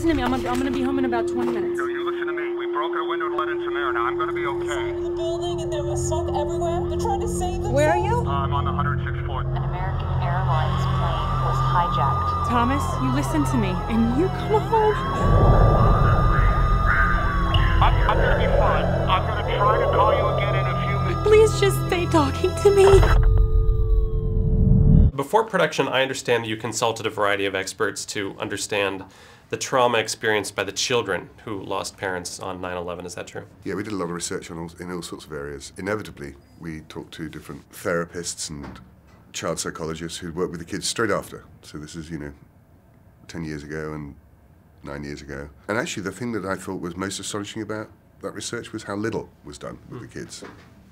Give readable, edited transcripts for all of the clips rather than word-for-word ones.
listen to me. I'm gonna be home in about 20 minutes. So you listen to me. We broke our window to let in some air. Now I'm gonna be okay. The building and there was smoke everywhere. They're trying to save themselves. Where are you? I'm on the 106th floor. An American Airlines plane was hijacked. Thomas, you listen to me, and you come home. I'm gonna be fine. I'm gonna try to call you again in a few minutes. Please just stay talking to me. Before production, I understand you consulted a variety of experts to understand the trauma experienced by the children who lost parents on 9/11. Is that true? Yeah, we did a lot of research in all sorts of areas. Inevitably, we talked to different therapists and child psychologists who'd worked with the kids straight after. So this is, 10 years ago and 9 years ago. And actually, the thing that I thought was most astonishing about that research was how little was done with the kids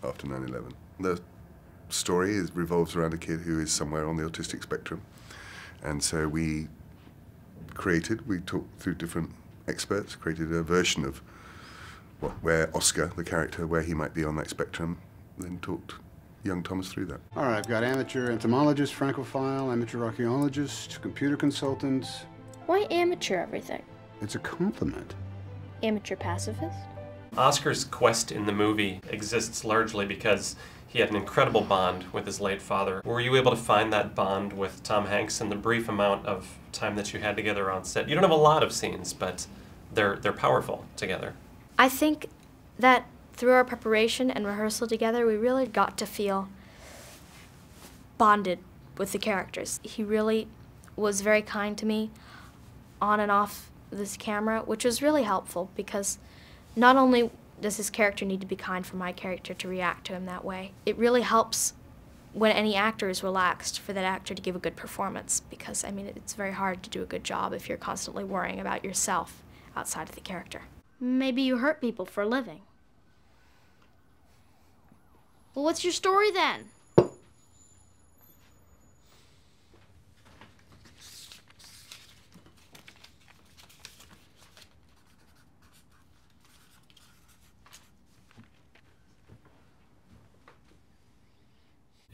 after 9/11. The story revolves around a kid who is somewhere on the autistic spectrum. And so we talked through different experts, created a version of where Oscar, the character, where he might be on that spectrum, then talked young Thomas through that. All right, I've got amateur entomologist, francophile, amateur archaeologist, computer consultant. Why amateur everything? It's a compliment. Amateur pacifist? Oscar's quest in the movie exists largely because he had an incredible bond with his late father. Were you able to find that bond with Tom Hanks in the brief amount of time that you had together on set? You don't have a lot of scenes, but they're powerful together. I think that through our preparation and rehearsal together, we really got to feel bonded with the characters. He really was very kind to me on and off this camera, which was really helpful because not only does his character need to be kind for my character to react to him that way, it really helps when any actor is relaxed for that actor to give a good performance because, it's very hard to do a good job if you're constantly worrying about yourself outside of the character. Maybe you hurt people for a living. Well, what's your story then?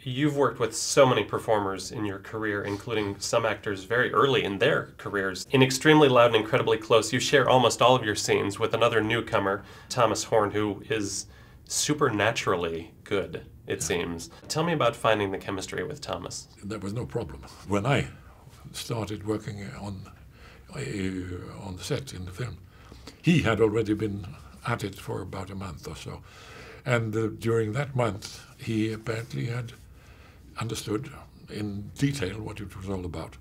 You've worked with so many performers in your career, including some actors very early in their careers. In Extremely Loud and Incredibly Close, you share almost all of your scenes with another newcomer, Thomas Horn, who is supernaturally good, it seems. Tell me about finding the chemistry with Thomas. There was no problem. When I started working on the set in the film, he had already been at it for about a month or so. And during that month, he apparently had understood in detail what it was all about.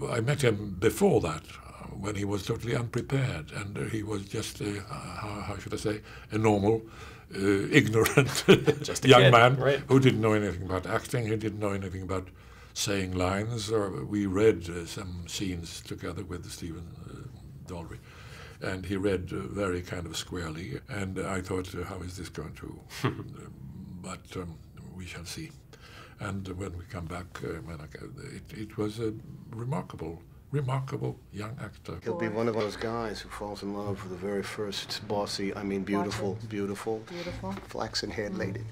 I met him before that, when he was totally unprepared, and he was just, how should I say, a normal, ignorant just a young kid, man right? Who didn't know anything about acting, he didn't know anything about saying lines, or we read some scenes together with Stephen Daldry. And he read very kind of squarely, and I thought, how is this going to... but we shall see. And when we come back, it was a remarkable young actor. He'll be one of those guys who falls in love with the very first bossy, beautiful, flaxen-haired lady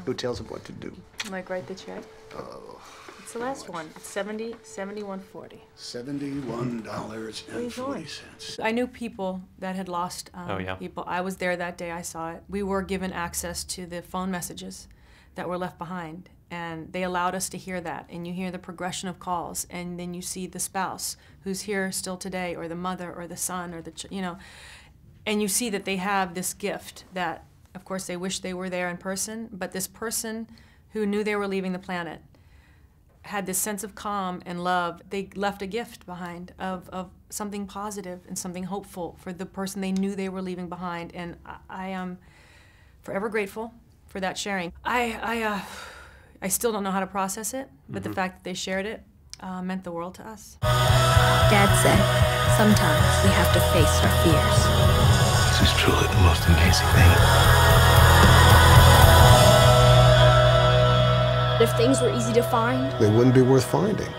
who tells him what to do. Like write the check? Oh. It's the last one. It's $71.40. $71.40. I knew people that had lost people. I was there that day. I saw it. We were given access to the phone messages that were left behind, and they allowed us to hear that. And you hear the progression of calls, and then you see the spouse who's here still today, or the mother, or the son, or and you see that they have this gift that, of course, they wish they were there in person, but this person who knew they were leaving the planet had this sense of calm and love. They left a gift behind of something positive and something hopeful for the person they knew they were leaving behind, and I am forever grateful for that sharing. I still don't know how to process it, but the fact that they shared it meant the world to us. Dad said, sometimes we have to face our fears. This is truly the most amazing thing. If things were easy to find, They wouldn't be worth finding.